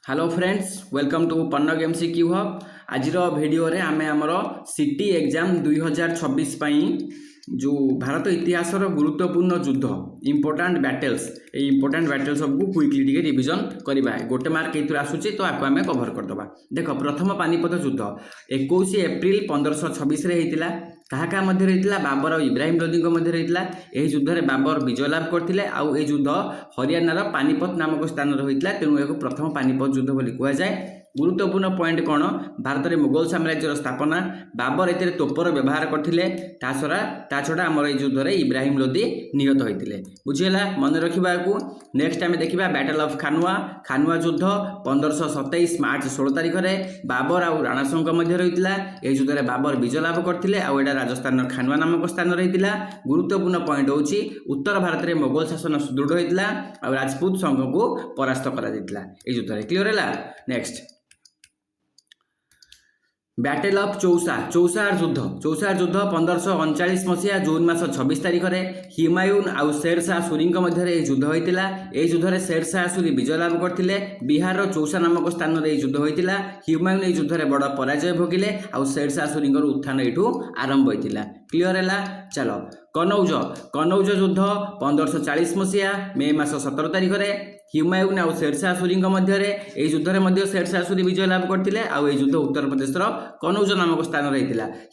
Hello friends welcome to Pannag MCQ hub आज video रे आमे आमर सिटी एग्जाम 2026 जो भारत इतिहास गुरुत्वपूर्ण युद्ध इंपोर्टाट बैटल्स इंपोर्टाट बैटल्स सबको क्विकली टिके रिविजन करवा गोटे मार्क ये आसूची तो आपको आम कभर करदे। देख प्रथम पानीपत युद्ध 21 एप्रिल 1526 क्या मध्य बाबर और इब्राहिम लोदी मध्य युद्ध में बाबर विजय लाभ करते आउ युद्ध हरियाणार पानीपत नामक स्थान होता तेणु यह प्रथम पानीपत युद्ध बोली कहुए। गुरुत्वपूर्ण पॉइंट कौन भारत में मुगल साम्राज्यर स्थापना बाबर ए तोपर व्यवहार करते छड़ा आम युद्ध में इब्राहिम लोदी निहत होते बुझीगला मन रखा। नेक्स्ट आम देखा बैटल ऑफ खानुआ खानुआ युद्ध 1527 मार्च 16 तारीख में बाबर और राणा संघ मध्य रही युद्ध में बाबर विजय लाभ करते आउटा राजस्थान खानुआ नामक स्थान रही। गुरुत्वपूर्ण पॉइंट हूँ उत्तर भारत में मुगल शासन सुदृढ़ होता और राजपूत संघ को परास्त कर युद्ध में क्लियर है। नेक्स्ट बैटल ऑफ चौसा चौसार युद्ध 1539 मसीहा जून मास 26 तारीख में हुमायून आउ शेरशाह सूरी मध्य युद्ध होता। यह युद्ध में शेरशाह सूरी विजय लाभ करते बिहार चौसा नामक स्थान में युद्ध होता। हुमायून यह युद्ध में बड़ पराजय भोगिले आउ शेरशाह सूरी उत्थान यू आरंभ होता। क्लियर है। चलो कनौज कनौज युद्ध 1540 मसीहा मे मास 17 तारीख में हुमायून आउ शेरशाह सूरी मध्य युद्ध में शेरशाह सूरी विजय लाभ करते युद्ध उत्तर प्रदेश कनौज नामक स्थान रही।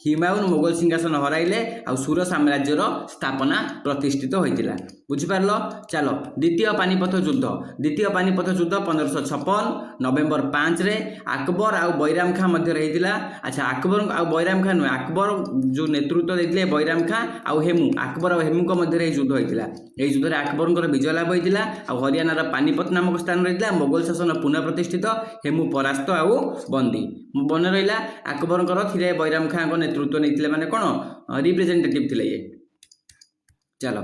हुमायून मुगल सिंहासन हराइले आउ सुर साम्राज्यर स्थापना प्रतिष्ठित होता बुझिपार। चलो द्वितीय पानीपत युद्ध 1556 नवेम्बर 5 रे अकबर आउ बैराम खां मध्य रही। अच्छा अकबर आउ बैराम खां नुहे अकबर जो नेतृत्व देते बैराम खां आउ हेमू अकबर और हेमू मध्य युद्ध होता। यह युद्ध में अकबर विजय लाभ होता और हरियाणार पानीपत नामक स्थान रही। मुगल शासन पुनः प्रतिष्ठित हेमू परास्त आउ बंदी बन रहा। अकबर थे बैराम खां नेतृत्व नहीं माने कौन रिप्रेजेंटेटिव थे ये। चलो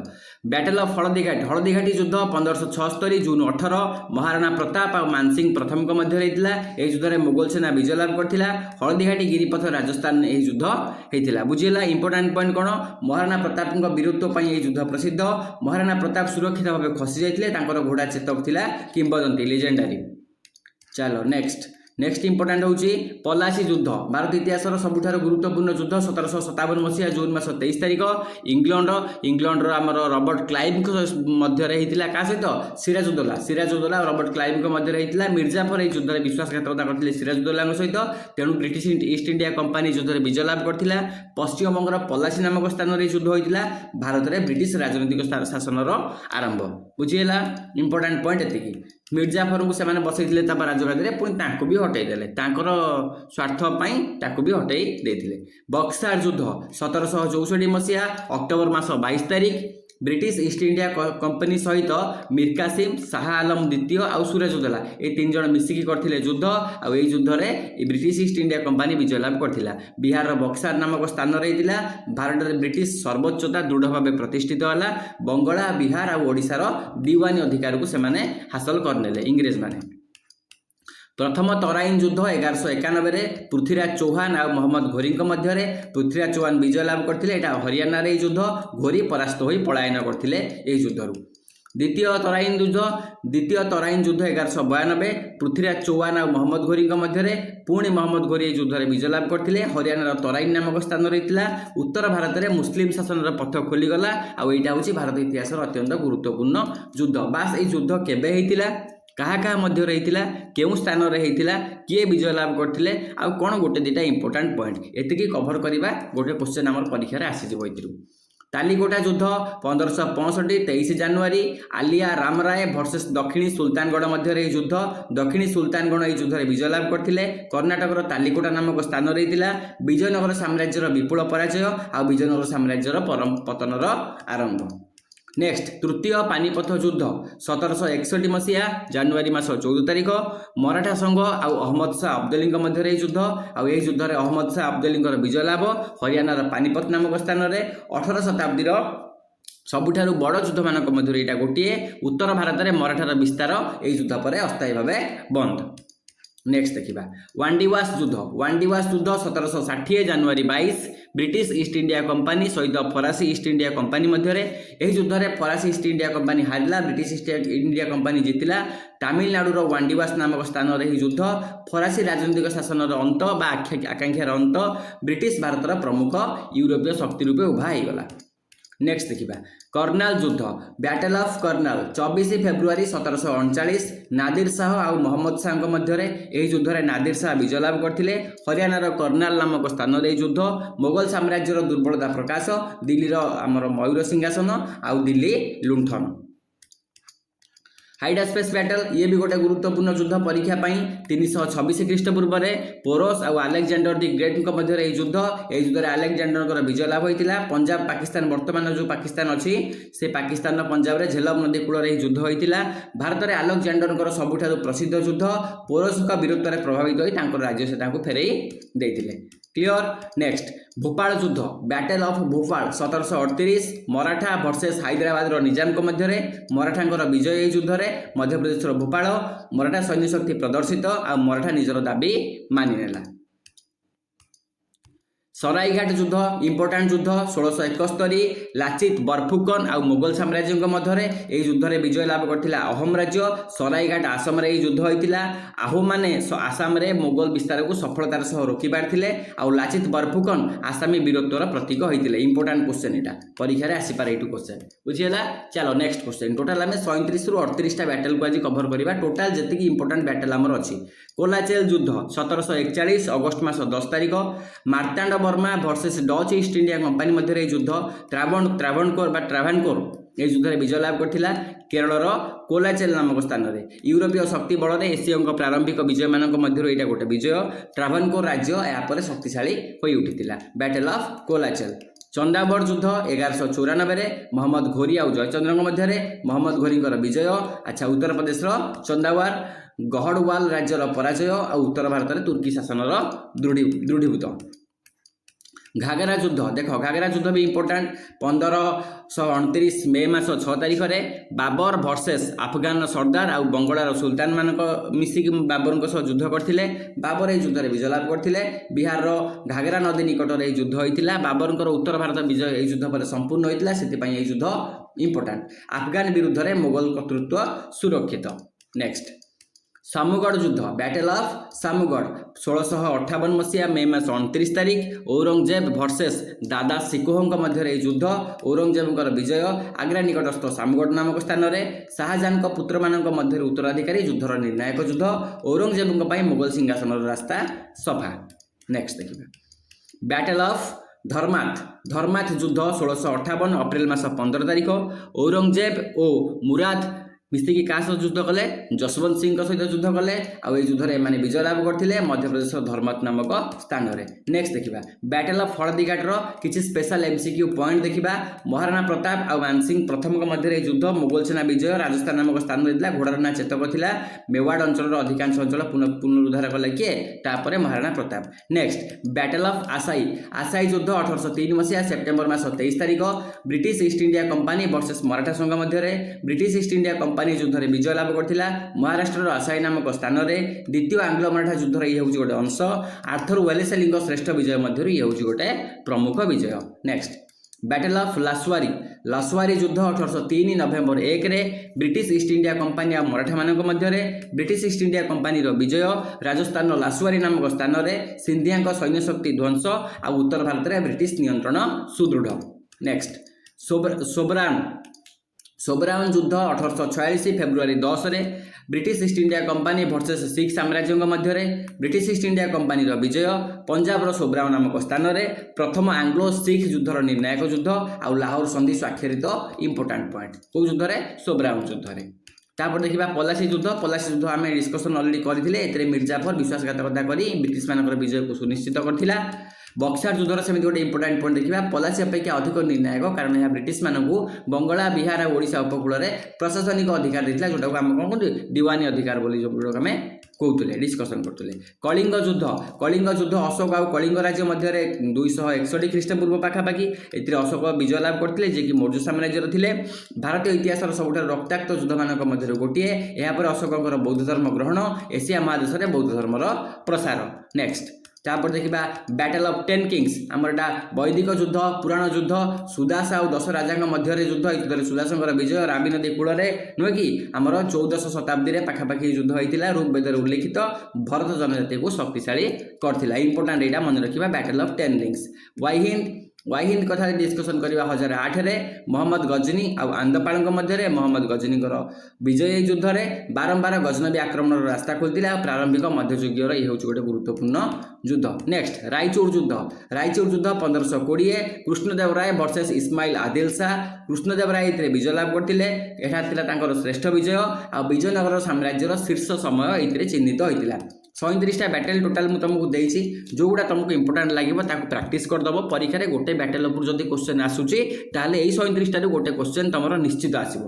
बैटल ऑफ हलदीघाटी युद्ध 1576 जून 18 महाराणा प्रताप और मानसिंह प्रथम मध्य रही। युद्ध में मुगल सेना विजय लाभ करता। हलदीघाटी गिरिपथ राजस्थान यह युद्ध होता बुझीगला। इंपोर्टाट पॉइंट कौन महाराणा प्रताप वीरत्व यह युद्ध प्रसिद्ध। महाराणा प्रताप सुरक्षित भाव खसी जाते घोड़ा चेतक थिला किंबदंती लेजेंडारी। चलो नेक्स्ट इंपोर्टाट हूँ पलासी युद्ध भारत इतिहास सबुठार गुरुत्वपूर्ण युद्ध 1757 मसीहा जून मास 23 तारीख इंग्लैंड आमर रॉबर्ट क्लाइव मध्य होता क्या सहित सिराजुद्दौला और रॉबर्ट क्लाइव मध्य होता। मिर्जाफर यह युद्ध में विश्वासघातकता करते सिराजुद्दौला सहित तेणु ब्रिटिश ईस्ट इंडिया कंपानी युद्ध में विजय लाभ करता। पश्चिम बंगर पलासी नामक स्थान में युद्ध होता। भारत में ब्रिटिश राजनीतिक शासन आरंभ बुझीगला। इंपोर्टाट पॉइंट एति मिर्जाफर को से बसई राजगादी में पुणी भी हटईदे स्वार्थपाई भी हटई देते। बक्सार युद्ध 1764 मसीहा अक्टोबर मास 22 तारीख ब्रिटिश ईस्ट इंडिया कंपनी सहित मीर कासिम शाह आलम द्वितीय आउ सूरजउद्दौला ये 3 जन मिसिकी करथिले युद्ध और यह युद्ध में ब्रिटिश ईस्ट इंडिया कंपनी विजय लाभ करथिला। बिहार बक्सार नामक स्थान रही। भारत में ब्रिटिश सर्वोच्चता दृढ़ भाव प्रतिष्ठित होला। बंगला बिहार और ओडिशार दीवानी अधिकार को सेमाने हासिल करनेले इंग्रेज माने। प्रथम तराइन युद्ध 1191 पृथ्वीराज चौहान और मोहम्मद घोरी मध्य पृथ्वीराज चौहान विजय लाभ करते हरियाणार युद्ध घोरी परास्त हो पलायन करते युद्ध। द्वितीय तराइन युद्ध 1192 पृथ्वीराज चौहान और मोहम्मद घोरी मध्य पुणी मोहम्मद घोरी युद्ध में विजय लाभ करते हरियाणार तराइन नामक स्थान रही। उत्तर भारत में मुस्लिम शासन पथ खोलीगला और यहाँ हूँ भारत इतिहास अत्यंत गुरुत्वपूर्ण युद्ध। बास ये युद्ध केबे होइतिला क्या मध्य रही केउं स्थान रे होइतिला किए विजय लाभ करते आ कौन गोटे दुटा इंपोर्टाट पॉइंट एतिकी कभर करवा गोटे क्वेश्चन आम परीक्षा आसीजिवो। तालीकोटा युद्ध 1565 23 जनवरी आलिया रामराय वर्सेस दक्षिणी सुल्तानगढ़ मध्य युद्ध। दक्षिणी सुल्तानगढ़ यह युद्ध में विजय लाभ करते कर्णाटकर तालीकोटा नामक स्थान रही। विजयनगर साम्राज्यर विपुल पराजय और विजयनगर साम्राज्यर पतनर आरंभ। नेक्स्ट तृतीय पानीपत युद्ध 1761 मसीहा जनवरी मास 14 तारीख मराठा संघ और अहमद शाह अब्दाली मध्य युद्ध और यह युद्ध में अहमद शाह अब्दाली विजय लाभ हरियाणार पानीपत नामक स्थान में 18 शताब्दी सबुठार बड़ युद्ध मान मध्य यहाँ गोटे उत्तर भारत में मराठार विस्तार यह युद्ध पर अस्थायी भाव बंद। नेक्स्ट देखा वांडीवास युद्ध 1760 जनवरी 22 ब्रिटिश ईस्ट इंडिया कंपनी सहित फरासी ईस्ट इंडिया कंपनी मध्य युद्ध में फरासी ईस्ट इंडिया कंपनी हारिला ब्रिटिश ईस्ट इंडिया कंपनी जीतिला तमिलनाडुर वांडीवास नामक स्थान में युद्ध फरासी राजनीतिक शासन अंत आकांक्षार अंत ब्रिटिश भारतर प्रमुख यूरोपीय शक्ति रूपे उभा होगला। नेक्स्ट देखा कर्नाल युद्ध battle of Karnal 24 February 1739 Nadir Shah और मोहम्मद शाह मध्य युद्ध में नादिर शाह विजय लाभ करते हरियाणार कर्नाल नामक स्थान में युद्ध मोगल साम्राज्यर दुर्बलता प्रकाश दिल्लीर आमर मयूर सिंहासन आउ दिल्ली लुंठन। हाइडा स्पेस बैटल ये भी गोटे गुरुत्वपूर्ण युद्ध परीक्षा 326 ख्रीष्टपूर्व पोरस और अलेक्जेंडर दि ग्रेट मध्य युद्ध में अलेक्जेंडर विजय लाभ होता पंजाब पाकिस्तान वर्तमान जो पाकिस्तान अच्छी से पाकिस्तान पंजाब झेलम नदी कूल युद्ध होता भारत में अलेक्जेंडर सबुठ प्रसिद्ध युद्ध पोरस विरोध में प्रभावित होकर राज्य से फेरई देते। क्लियर। नेक्स्ट भोपाल युद्ध battle of Bhopal 1738 Maratha versus Hyderabad Nizam मध्य मराठा विजय युद्ध में मध्य प्रदेश भोपाल मराठा सैन्य शक्ति प्रदर्शित आ मराठा निजर दाबी मानिनेला। सराईघाट युद्ध इंपोर्टाट युद्ध 1671 लाचित बरफुकन और मुगल साम्राज्य मध्य युद्ध में विजय लाभ करथिला अहोम राज्य सराईघाट आसाम रे युद्ध होइतिला आहू माने आसाम रे मुगल विस्तार को सफलतार सह रोकी पारथिले आ लाचित बरफुकन आसामी वीरत्वर प्रतीक होइतिले। इंपोर्टाट क्वेश्चन एटा परीक्षा रे आसी पारे एटू क्वेश्चन बुझियला। चलो नेक्स्ट क्वेश्चन टोटल आमे 37 रु 38 टा बैटल को आज कवर करबा टोटल जति इंपोर्टाट बैटल हमर अछि कोलाचेल युद्ध 1741 अगस्त मास 10 तारिख Martanda Varma versus Dutch East India company मध्य युद्ध ट्राभानकोर ये युद्ध में विजय लाभ करथिला केरलर कोलाचेल नामक स्थान में यूरोपीय शक्ति बल में एसीय प्रारंभिक विजय मानक मध्य एटा गोटे विजय ट्राभानकोर राज्य यापर शक्तिशाली हो उठिथिला बैटल ऑफ कोलाचेल। चंदावड़ युद्ध 1194 मोहम्मद घोरी और जयचंद्र मध्य मोहम्मद घोरी विजय। अच्छा उत्तर प्रदेश चंदावड़ गहड़वाल राज्यर पराजय और उत्तर भारत में तुर्की शासन दृढ़ीभूत। घाघरा युद्ध देख घाघरा युद्ध भी इंपोर्टाट 1529 मे मास 6 तारिख में बाबर वर्सेस अफगान सरदार और बंगलार सुल्तान मानक मिसिक बाबर युद्ध करते बाबर यह युद्ध में विजय लाभ करते बिहार घाघरा नदी निकट में युद्ध होता बाबर उत्तर भारत विजय यह युद्ध पर संपूर्ण होता से युद्ध इंपोर्टाट अफगान विरुद्ध में मुगल कर्तृत्व सुरक्षित। नेक्स्ट सामुगढ़ युद्ध बैटल ऑफ सामुगढ़ 1658 मसीहा मे मास 29 तारिख औरंगजेब वर्सेस दादा सिकोह मध्य युद्ध औरंगजेब विजय आग्रा निकटस्थ सामुगढ़ नामक स्थान में शाहजहां पुत्र मान मध्य उत्तराधिकारी युद्धर निर्णायक युद्ध औरंगजेब मुगल सिंहासन रास्ता सफा। नेक्स्ट देखिए बैटल ऑफ धर्माथ युद्ध 1658 अप्रैल मास 15 तारिख औरंगजेब और मुराद मिसिकी क्या सह युद्ध कले जसवंत सिंह सहित युद्ध कले और युद्ध में एम विजय लाभ करते मध्य प्रदेश धर्मत नामक स्थान में। नेक्स्ट देखा बैटल ऑफ हळदीघाटर किसी स्पेशल एमसीक्यू पॉइंट देखा महाराणा प्रताप और मानसिंह प्रथम मध्य युद्ध मुगल सेना विजय राजस्थान नामक स्थान में घोड़ार ना चेतक था मेवाड़ अंचल अधिकांश अंचल पुनरुद्धार कले किए तापर Maharana Pratap. Next battle of Assaye युद्ध 1803 मसीहा सेप्टेम्बर मास 23 तारिख British East India company versus Maratha संघ मध्य ब्रिटिश ईस्ट इंडिया कंपनी युद्ध में विजय लाभ करथिला महाराष्ट्र आसाई नामक स्थान में द्वितीय आंग्लो मराठा युद्ध ये गोटे अंश आर्थर वेलेस्ली श्रेष्ठ विजय मध्य ये गोटे प्रमुख विजय। नेक्स्ट बैटल ऑफ लासवारी युद्ध 1803 नवेम्बर 1 ब्रिटिश ईस्ट इंडिया कंपनी और मराठा मानक मध्य ब्रिटिश ईस्ट इंडिया कंपनी विजय राजस्थान लासवारी नामक स्थान में सिंधिया सैन्य शक्ति ध्वंस और उत्तर भारत में ब्रिटिश नियंत्रण सुदृढ़। नेक्स्ट सोबरान युद्ध 1846 February 10 British East India company versus Sikh साम्राज्य मध्य ब्रिटिश ईस्ट इंडिया कंपनी विजय पंजाब सोबरान नामक स्थान में प्रथम आंग्लो सिख युद्धर निर्णायक युद्ध और लाहौर संधि स्वाक्षरित इंपोर्टाट पॉइंट कौ युद्ध में सोबरान युद्ध में। तापर देखा पलासी युद्ध आम डिस्कसन अलरेडी करते मिर्जाफर विश्वासघातकता कर ब्रिटिश मान विजय को सुनिश्चित करथिला। बक्सार युद्धर सेमती गोटे इंपोर्टाट पॉइंट देखा पलासी अपेक्षा अधिक निर्णायक कारण यह ब्रिटिश मानू बंगला बिहार और ओडिशा उपकूल में प्रशासनिक अधिकार देता जोटा को आम कौन कहते दीवानी अधिकार बोली जोटा आम कहते डिस्कसन करते कलिंग युद्ध अशोक और कलिंग राज्य मध्य 261 ख्रीष्टपूर्व पाखापाखि ए अशोक विजय लाभ करते जे कि मौर्य साम्राज्यर थे भारतीय इतिहास सबुठ रक्ताक्त युद्ध मान मध्य गोटे यापर अशोकर बौद्ध धर्म ग्रहण एशिया महादेश में बौद्ध धर्मर प्रसार नेक्स्ट तापर देखा बैटल ऑफ 10 किंग्स आमर एटा वैदिक युद्ध पुराण युद्ध सुदास और 10 राजा मध्य युद्ध सुदासर विजय रावी नदी कूल नुहे कि आमर 14श शताब्दी में पाखापाखि युद्ध होता ऋग्वेद उल्लेखित भरत जनजाति को शक्तिशाली करथिला इंपोर्टाट यहाँ मन रखा बैटल ऑफ 10 किंग्स वाहिंद कथा डिस्कसन करवा 1008 मोहम्मद गजनी और आंदपाल मध्य मोहम्मद गजनी विजय युद्ध में बारंबार गजनबी आक्रमण रास्ता खोलता प्रारंभिक मध्ययुगीय यह हूँ गोटे गुरुत्वपूर्ण युद्ध नेक्स्ट रायचूर युद्ध 1520 कृष्णदेव राय वर्सेस इस्माइल आदिल शाह कृष्णदेव राय विजय लाभ करते यहाँ श्रेष्ठ विजय और विजयनगर साम्राज्यर शीर्ष समय ये चिन्हित होता 37टा बैटल टोटाल मुझे तुमको देती जो गुड़ा तुमको इंपोर्टाट लगे प्रैक्टिस करदेव परीक्षा गोटे बैटल उपर जब क्वेश्चन आसूसी ताल यही 37 गोटे क्वेश्चन तुम निश्चित आसो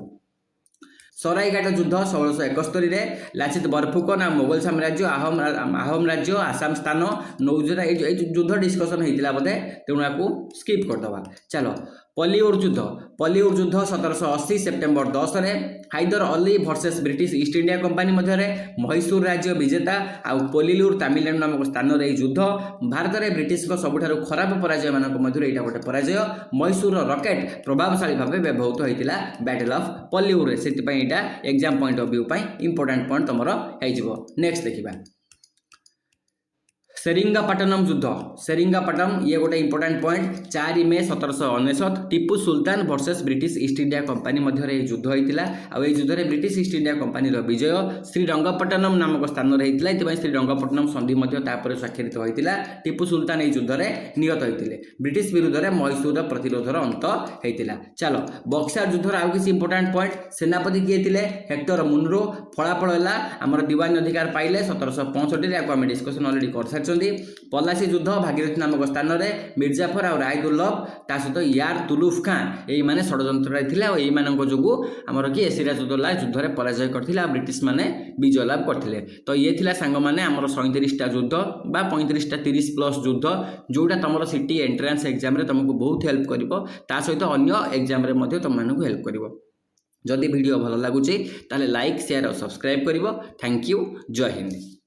सराईघाट युद्ध 1671 लाचित बरफुकन आ मोगल साम्राज्य आहम राज्य आसाम स्थान नौजरा युद्ध डिस्कसन होता बोधे तेणु आपको स्किप करदे चलो पॉलीवुड युद्ध 1780 September 10 Haidar Ali versus British East India company मध्य मैसूर राज्य विजेता आउ पोलिलुर तमिलनाडु नामक स्थान में युद्ध भारत में ब्रिटिश सबुठ खराब पराजय मानक मध्य यहाँ गोटे पराजय मैसूर रॉकेट प्रभावशाली भाव व्यवहृत होता बैटल ऑफ पॉलीवुड से यहाँ exam point of view important point तुम हो नेक्स्ट देखा सेरिंगापटम ये गोटे इंपोर्टाट पॉइंट 4 मई 1799 Tipu Sultan versus British East India company मध्य युद्ध होता है युद्ध में ब्रिटिश ईस्ट इंडिया कंपनी विजय श्रीरंगपट्टनम नामक स्थान में होता है श्रीरंगपट्टनम संधि स्वाक्षरित होता टीपू सुल्तान यह युद्ध में निहत होते ब्रिटिश विरुद्ध में मैसूर प्रतिरोधर अंत होता चलो बक्सार युद्धर आउ किसी इंपोर्टाट पॉइंट सेनापति किए थे हेक्टर मुनरो फलाफल है आमर दीवानी अधिकार पाइले 1765 या डिस्कसन अलरेडी कर सारी पलासी युद्ध भागीरथी नामक स्थान में मिर्जाफर और रायदुल्लभ ता सहित यार तुलुफ खां यही मैंने षड्यंत्र थे जो आमर किए सिराजुद्दौला युद्ध में पराजय करते ब्रिटिश माने विजय लाभ करते तो ये थिला सांग माने आमर 37टा युद्ध बा 35टा 30+ युद्ध जोटा तुम सिटी एंट्रांस एग्जाम रे तुमको बहुत हेल्प करिवो ता सहित अन्य एग्जाम रे मध्य तुम मानकु हेल्प करिवो जदि वीडियो भल लगुचे ताले लाइक शेयर और सब्सक्राइब करिवो थैंक यू जय हिंद।